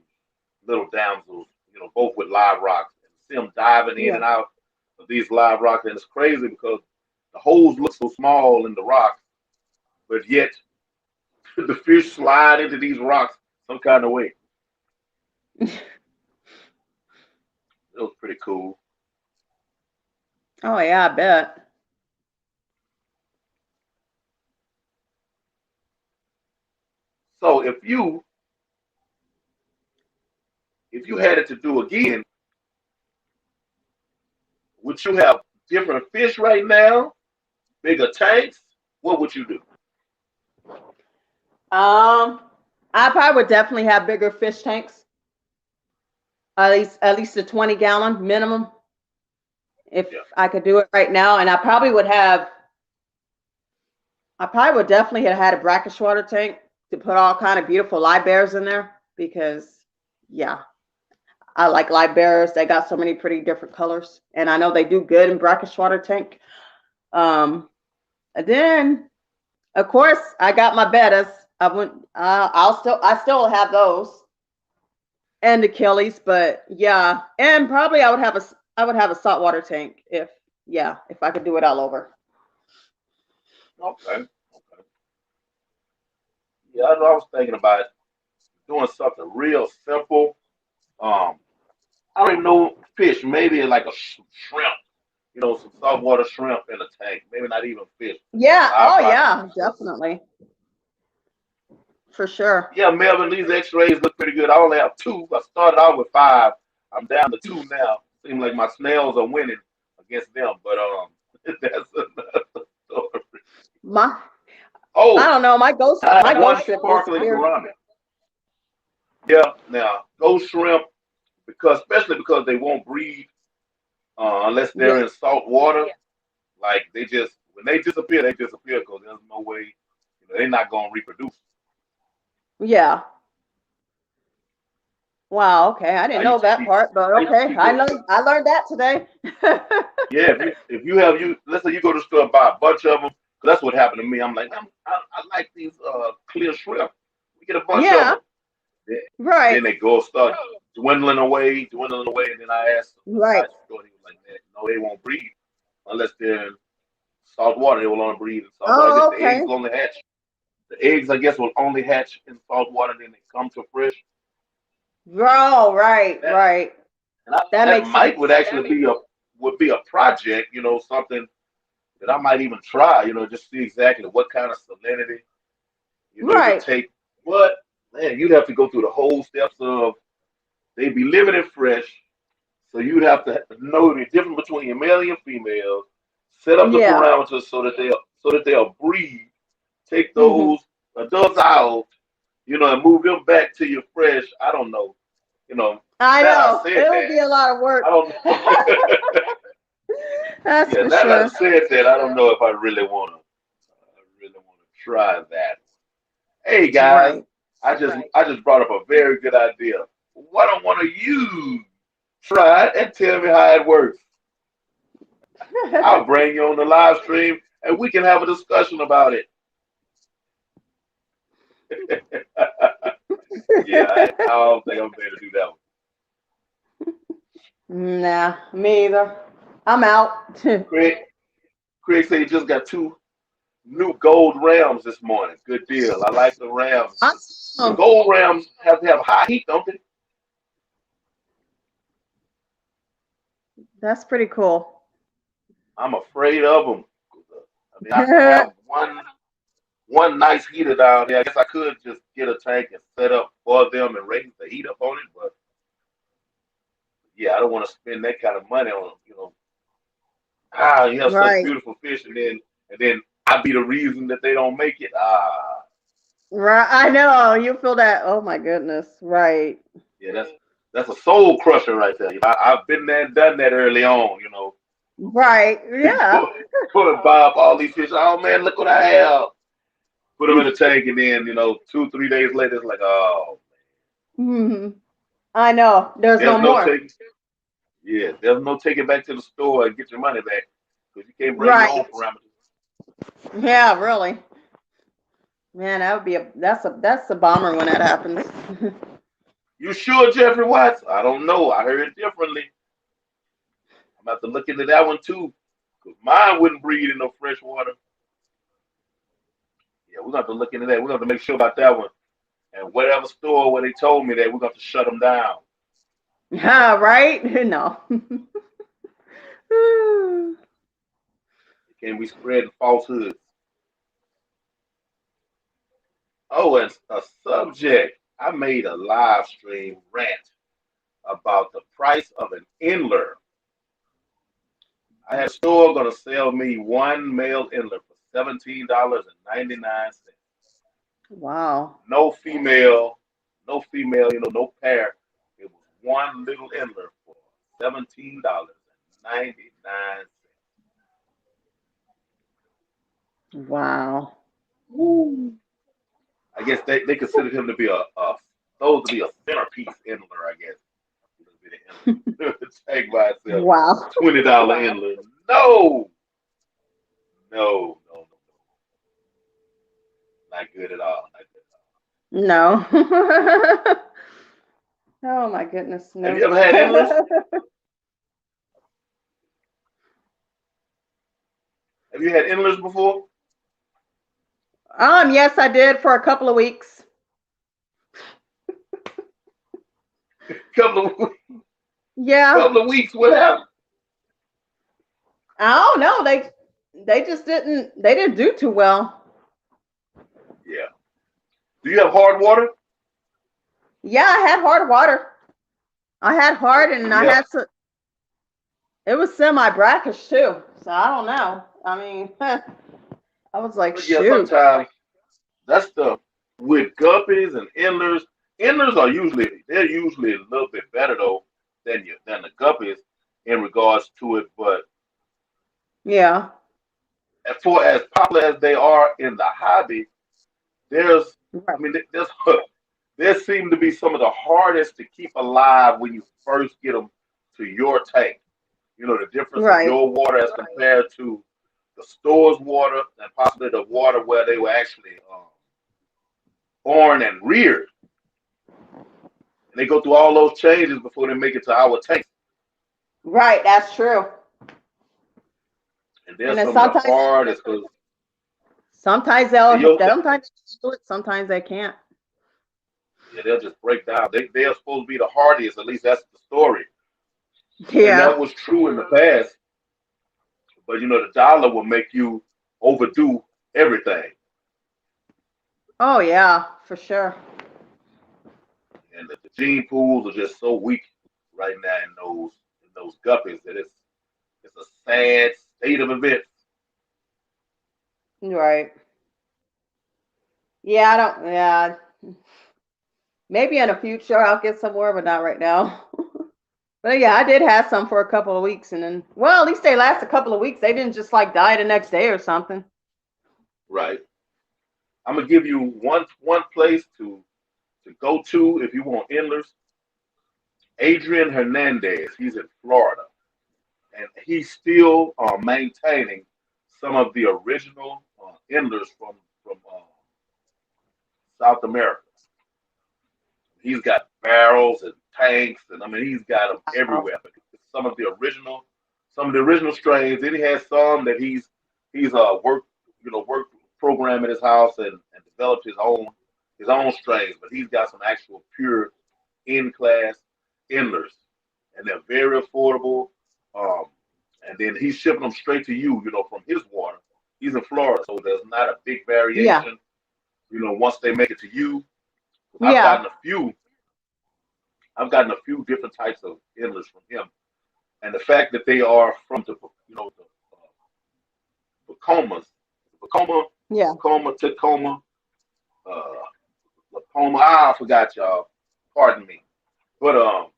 little damsels. You know, both with live rocks. And see them diving in Yeah. and out of these live rocks, and it's crazy because the holes look so small in the rocks, but yet the fish slide into these rocks some kind of way. It was pretty cool. Oh yeah, I bet. So if you had it to do again, would you have different fish right now, bigger tanks? What would you do? Um, I probably would definitely have bigger fish tanks. At least a 20-gallon minimum if Yeah. I could do it right now. And I probably would definitely have had a brackish water tank to put all kind of beautiful live bears in there because yeah, I like live bears. They got so many pretty different colors, and I know they do good in brackish water tank. And then of course I got my bettas. I went. I still have those and Achilles, but yeah, and probably I would have a saltwater tank if yeah if I could do it all over. Okay. Okay. Yeah, I know I was thinking about doing something real simple. Um, I don't even know fish. Maybe like a shrimp. You know, some saltwater shrimp in a tank. Maybe not even fish. Yeah. Live Oh rock. yeah. Definitely. For sure. Yeah, Melvin, these X-rays look pretty good. I only have two. I started out with five. I'm down to two now. Seems like my snails are winning against them, but that's another story. My I Oh, don't know. I My have one ghost ship sparkling disappeared. ceramic. Yeah, now those shrimp because especially because they won't breed unless Yeah. they're in salt water. Like they just when they disappear because there's no way they're not gonna reproduce. Yeah. Wow. Okay. I didn't I know used to that keep part, but I used to okay. keep those. I learned that today. Yeah, if you have you let's say you go to the store and buy a bunch of them, 'cause that's what happened to me. I'm like, I like these clear shrimp. We get a bunch of Yeah. them, and Right. then they go start dwindling away, and then I asked the guy Right. at the store, he was like, man, no, they won't breed unless they're in salt water. They will only breed in salt water. I guess Oh, the eggs okay. will only hatch. The eggs, I guess, will only hatch in salt water, and then they come to fresh. Oh, right. That Right. That that makes might sense. would actually be a project, something that I might even try, just see exactly what kind of salinity, it would Right. take. But man, you'd have to go through the whole steps of they'd be living in fresh, so you'd have to know the difference between your male and female, set up the Yeah. parameters so that they'll breed, take Hmm. those adults out, and move them back to your fresh. I don't know, I that I know. said It would that. be a lot of I work. don't That's yeah, for now that I sure. said that, I don't know if I really wanna try that. Hey guys, Right. Right. I just brought up a very good idea. Why don't one of you try it and tell me how it works? I'll bring you on the live stream and we can have a discussion about it. Yeah, I don't think I'm going to do that Nah, me either. I'm out. one. Craig said he just got two new gold rams this morning. Good deal. I like the rams. The Awesome. gold rams have to have high heat, don't they? That's pretty cool. I'm afraid of them. I mean, I have one nice heater down there. I guess I could just get a tank and set up for them and raise the heat up on it, but yeah, I don't want to spend that kind of money on them. You know, you have such Right. beautiful fish, and then I be the reason that they don't make it. Right. I know. You feel that. Oh my goodness. Right. Yeah, that's a soul crusher right there. You know, I've been there and done that early on. You know, Right. Yeah. go and buy up all these fish. Oh man, look what I have. Put them in the tank, and then 2, 3 days later, it's like, oh, Hmm. I know. There's no there's no more. take. Yeah, there's no take it back to the store and get your money back because you can't bring your own Right. parameters. Yeah, really. Man, that would be that's a bomber when that happens. You sure, Jeffrey Watts? I don't know. I heard it differently. I'm about to look into that one too, because mine wouldn't breed in no fresh water. Yeah, we're going to have to look into that. We're going to have to make sure about that one. And whatever store where they told me that, we're going to have to shut them down. Yeah, right? No. They can't be spreading falsehoods. Oh, and a subject. I made a live stream rant about the price of an Endler. I had a store going to sell me one male Endler for $17.99. Wow. No female, no female, no pair. It was one little Endler for $17.99. Wow. I guess they considered him to be a supposed to be a centerpiece Endler, I guess. Take by itself. Wow. $20 Endler. No, no, no, no, no. Not good at all. Not good No. Oh my goodness. at all. Have you No. ever had Endlers? Have you had Endlers before? Yes, I did for a couple of weeks. Couple of Yeah. couple of weeks. What happened? I don't know. They just didn't do too well. Yeah. Do you have hard water? Yeah, I had hard water. I had hard and I Yeah. had some it was semi brackish too. So I don't know. I mean, I was like, But yeah, shoot. sometimes that's the with guppies and endlers. Endlers are usually a little bit better though than the guppies in regards to it. But Yeah. as for as popular as they are in the hobby, there's I Right. mean there's there seem to be some of the hardest to keep alive when you first get them to your tank. You know the difference of Right. your water as compared to the store's water and possibly the water where they were actually born and reared. And they go through all those changes before they make it to our tank. Right. That's true. And And there's then some of the sometimes hardest because sometimes they'll your sometimes they do it, sometimes they can't. yeah, they'll just break down. They're supposed to be the hardiest, at least that's the story. And Yeah. that was true in the past. But the dollar will make you overdo everything. Oh yeah, for sure. And the gene pools are just so weak right now in those guppies that it's a sad state of events. Right. Yeah, I don't yeah. Maybe in the future I'll get some more, but not right now. But yeah, I did have some for a couple of weeks and then well, at least they last a couple of weeks. They didn't just like die the next day or something. Right. I'm gonna give you one place to to go to if you want endless. Adrian Hernandez, he's in Florida, and he's still maintaining some of the original endless from South America. He's got barrels and tanks, and I mean he's got them Wow. everywhere. But some of the original, some of the original strains. Then he has some that he's worked program in his house and developed his own strains. But he's got some actual pure in class endlers, and they're very affordable. Um, and then he's shipping them straight to you, from his water. He's in Florida, so there's not a big Yeah. variation, once they make it to you. I've Yeah. gotten a few, I've gotten a few different types of endless from him, and the fact that they are from the Pacomas, Pacoma, Yeah. Tacoma, Tacoma, uh, Lacoma. I forgot y'all. Pardon me, but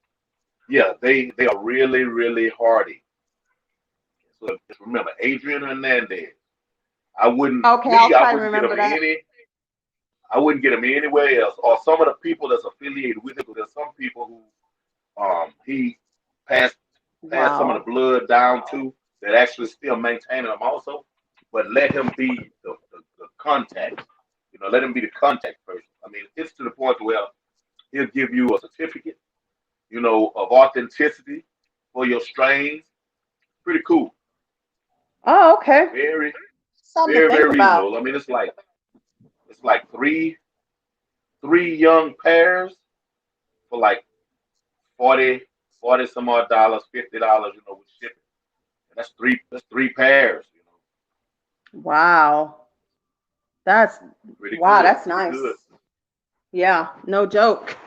yeah, they are really really hardy. So just remember, Adrian Hernandez. I wouldn't Okay, me. I'll I try to wouldn't get remember him that. any. I wouldn't get him anywhere else. Or some of the people that's affiliated with it. Because there's some people who he passed some of Wow. the blood down to that actually still maintaining them also. But let him be the contact. Let him be the contact person. I mean, it's to the point where he'll give you a certificate, of authenticity for your strains. Pretty cool. Oh, okay. Very, Something to very, think very about. reasonable. I mean, it's like three young pairs for like 40, 40 some odd dollars, $50, with shipping. And that's three pairs. Wow. That's Pretty wow, good, that's pretty good. nice. Yeah, no joke.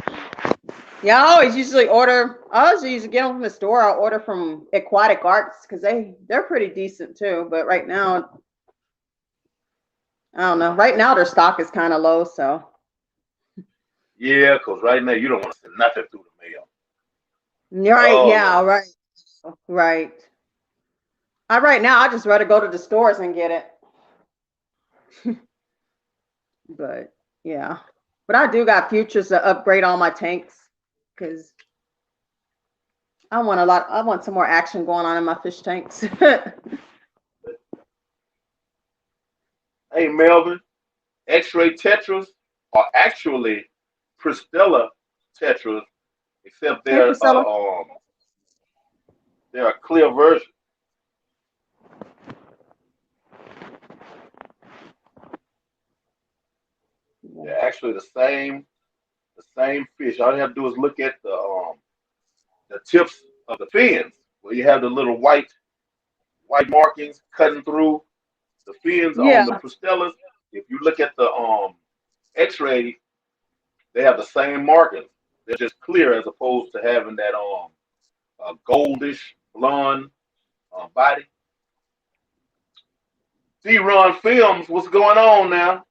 Yeah, I always usually get them from the store. I'll order from Aquatic Arts because they're pretty decent too. But right now, I don't know. Right now their stock is kind of low, so Yeah, because right now you don't want to send nothing through the mail. right, Oh yeah, no. right, right. Right now I just rather go to the stores and get it. But yeah, but I do got futures to upgrade all my tanks because I want some more action going on in my fish tanks. Hey Melvin, X-ray Tetras are actually Crystella Tetras, except Hey, they're Priscilla. they're a clear version. They're actually the same fish. All you have to do is look at the tips of the fins, where you have the little white markings cutting through the fins on Yeah, the Cristellas. If you look at the X-ray, they have the same markings. They're just clear as opposed to having that goldish blonde body. D-Run Films, what's going on now?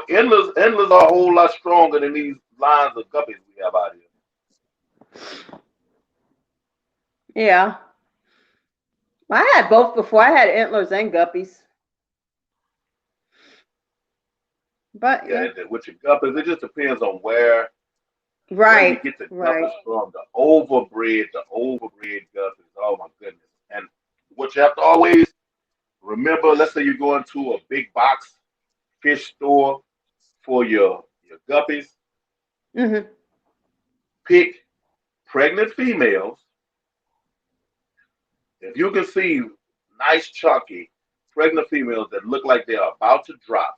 Endless are a whole lot stronger than these lines of guppies we have out here. yeah. I had both before. I had antlers and guppies. But Yeah, yeah, and with your guppies, it just depends on where you right, get the right. guppies from. The overbred guppies. Oh my goodness! And what you have to always remember, let's say you're going to a big box fish store for your guppies, Hmm. pick pregnant females. If you can see nice chunky pregnant females that look like they're about to drop,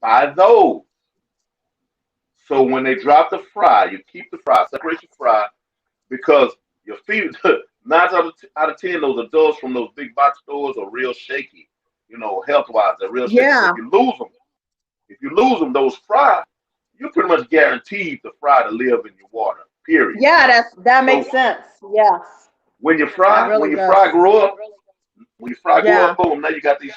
buy those. So when they drop the fry, you keep the fry, separate your fry, because your feet, nine out of 10, those adults from those big box stores are real shaky. Health wise, they're real shaky. So Yeah, if you lose them, those fry, you're pretty much guaranteed the fry to live in your water. Period. yeah. That So makes sense. Yes, when your that fry, when really your does. fry grow up, when your fry grow Yeah, up, boom, now you got these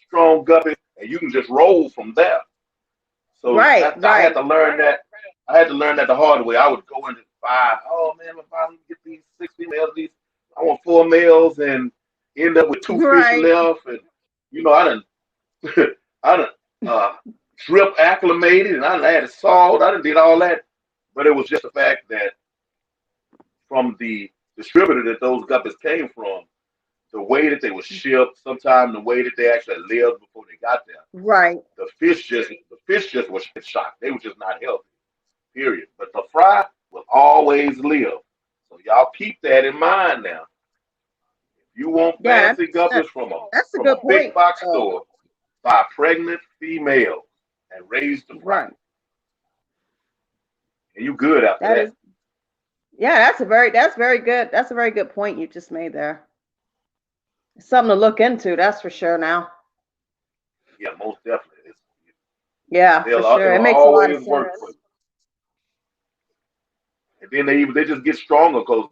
strong guppies, and you can just roll from there. So right, I had right. to learn that. I had to learn that the hard way. I would go into five. Oh man, if I get these 6 females, these I want 4 males, and end up with 2 fish Right. left. And I done, I done uh, drip acclimated, and I done added salt. I done did all that, but it was just the fact that from the distributor that those guppies came from, the way that they were shipped, sometimes the way that they actually lived before they got there, Right. the fish just was shocked. They were just not healthy. Period. But the fry will always live. So y'all keep that in mind now. If you want Yeah, fancy guppies from a that's a from a good big point. box store, buy pregnant female and raise the fry. Right. And you good after That that. is, yeah, that's very good. That's a very good point you just made there. It's something to look into, that's for sure now. Yeah, most definitely. Yeah, for It sure. will It makes a lot of always work for sense. you. And then they just get stronger because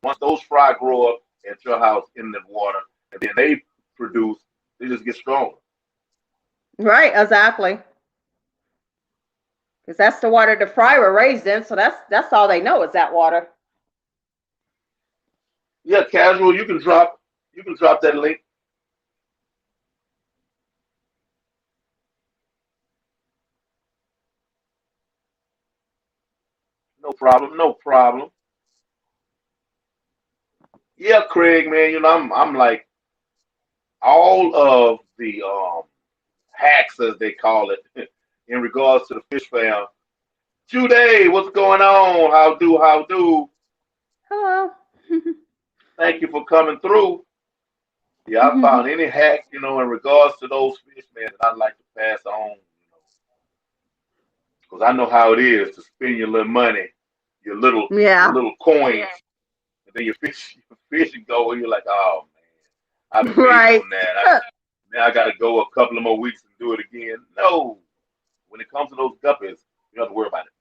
once those fry grow up at your house in the water, and then they produce, they just get stronger. Right, exactly. Because that's the water the fry were raised in, so that's all they know is that water. Yeah, casual. You can drop that link. No problem. No problem. Yeah, Craig, man. I'm like all of the hacks as they call it in regards to the fish fam. Today, what's going on? How do? How do? Hello. Thank you for coming through. Yeah, I found any hack, in regards to those fish, man, that I'd like to pass on, because I know how it is to spend your little money, your little your Yeah. little coins, and then your fish and go, and you're like, oh man, I've been waiting Right. on that. Now I got to go a couple of more weeks and do it again. No, when it comes to those guppies, you don't have to worry about it,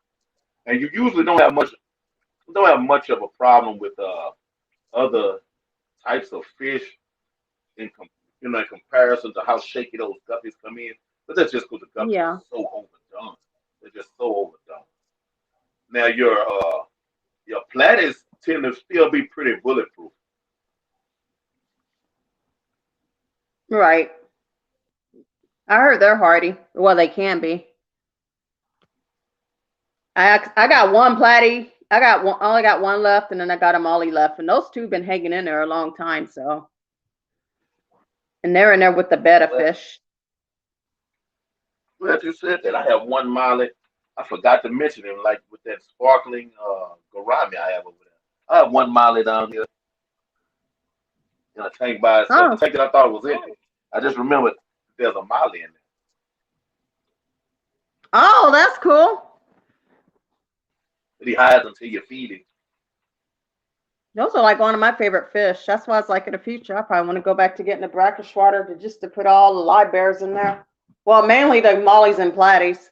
and you usually don't have much of a problem with other types of fish in comparison to how shaky those guppies come in. But that's just because the guppies are Yeah. so overdone. They're just so overdone. Now your platies tend to still be pretty bulletproof. Right. I heard they're hardy. Well, they can be. I got one platy. I only got one left, and then I got a molly left, and those two been hanging in there a long time. So, and they're in there with the bed of Well, fish. glad you said that. I have one Molly. I forgot to mention him, like with that sparkling gourami I have over there. I have one Molly down here in a tank by itself. The Oh, tank that I thought was empty. I just remembered there's a Molly in there. oh, that's cool. But he hides until you feed him. Those are like one of my favorite fish. That's why it's like in the future. I probably want to go back to getting the brackish water to put all the live bears in there. Well, mainly the mollies and platies.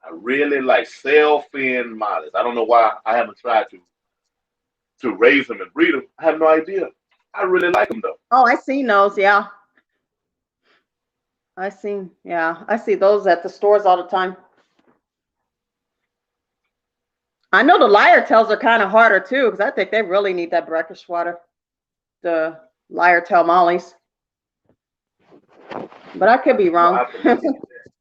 I really like sail fin Mollies. I don't know why I haven't tried to raise them and breed them. I have no idea. I really like them though. Oh, I seen those. Yeah, I seen. Yeah, I see those at the stores all the time. I know the lyre tails are kind of harder too, because I think they really need that brackish water. The lyre tail mollies, but I could be No, wrong. I have to look into that.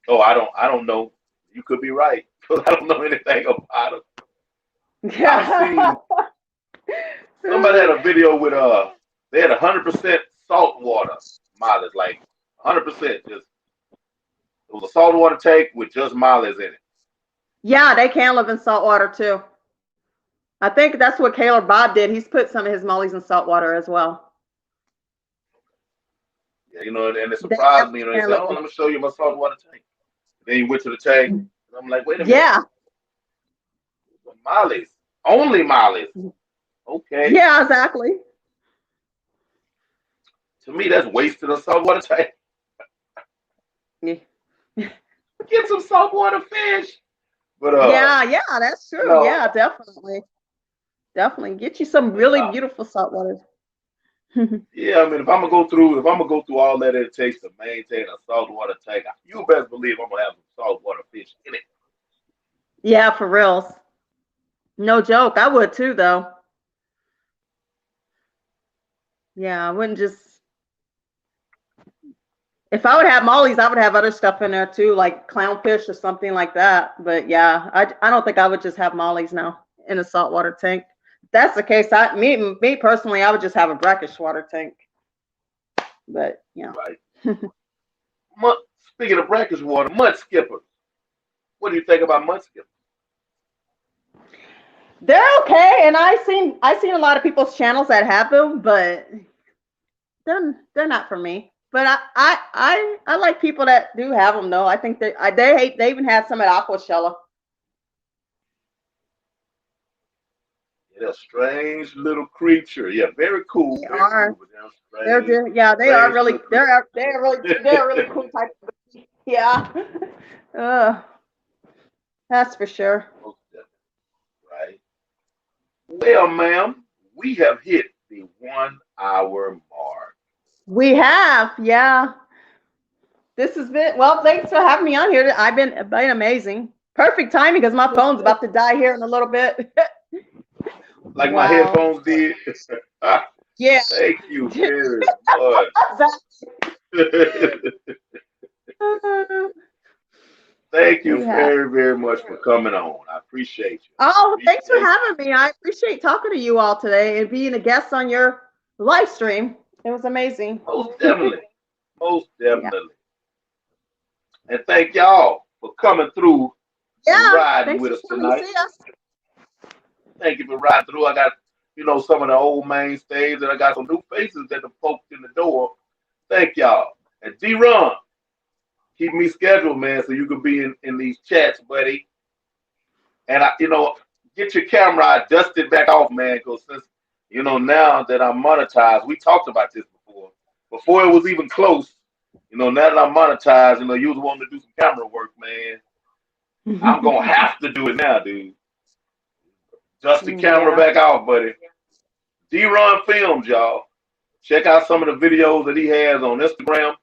Oh, I don't know. You could be right. I don't know anything about them. I've Yeah. seen somebody had a video with they had 100% salt water Mollies, like 100%. Just it was a salt water tank with just Mollies in it. Yeah, they can live in salt water too. I think that's what Caleb Bob did. He's put some of his mollies in salt water as well. Yeah, and it They surprised me. definitely He can said, live "Oh, in. let me show you my salt water tank." Then he went to the tank, and I'm like, "Wait a minute, Yeah, Mollies, only Mollies." Okay, yeah, exactly. to me that's wasted a saltwater tank. Yeah, Get some saltwater fish. But yeah, yeah, that's true. no, Yeah, definitely. Definitely. Get you some but really beautiful salt water. Yeah, I mean, if I'm gonna go through all that it takes to maintain a saltwater tank, you best believe I'm gonna have some saltwater fish in it. Yeah, for reals. No joke. I would too, though. Yeah, I wouldn't just. If I would have mollies, I would have other stuff in there too, like clownfish or something like that. But yeah, I don't think I would just have mollies now in a saltwater tank. If that's the case, me personally, I would just have a brackish water tank. But yeah. Right. Mud, speaking of brackish water, mud skippers. What do you think about mud skippers? They're okay, and I seen a lot of people's channels that have them, but they're not for me. But I like people that do have them though. I think they even have some at Aquashella. They're a strange little creature. Yeah, very cool, They very are. cool, but they're strange, Yeah, they are strange really little creatures. they're a really cool type of baby. Yeah. Uh, that's for sure. Most definitely, right. Well, ma'am, we have hit the 1 hour mark. We have, yeah. This has been well, thanks for having me on here. I've been amazing. Perfect timing because my phone's about to die here in a little bit. Like my Wow. headphones did. Ah, Yeah. thank you very much. Thank you We have. very, very much for coming on. I appreciate you. Oh, thanks for Appreciate having me. I appreciate talking to you all today and being a guest on your live stream. It was amazing. you. Most definitely. Most Yeah. definitely. And thank y'all for coming through and Yeah. riding Thanks with for us coming to tonight. see us. Thank you for riding through. I got, some of the old mainstays, and I got some new faces that have poked in the door. Thank y'all. And D-Ron, keep me scheduled, man, so you can be in these chats, buddy. And get your camera dusted back off, man, because since now that I'm monetized, we talked about this before. Before it was even close, now that I'm monetized, you was wanting to do some camera work, man. I'm gonna have to do it now, dude. Dust the camera Yeah. back off, buddy. D-Ron Films, y'all. Check out some of the videos that he has on Instagram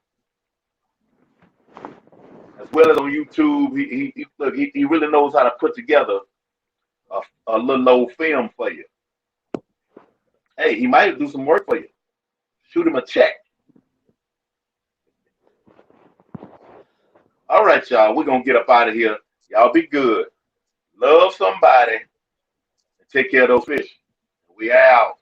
as well as on YouTube. He really knows how to put together a little old film for you. Hey, he might do some work for you. Shoot him a check. All right, y'all. We're gonna get up out of here. Y'all be good. Love somebody and take care of those fish. We out.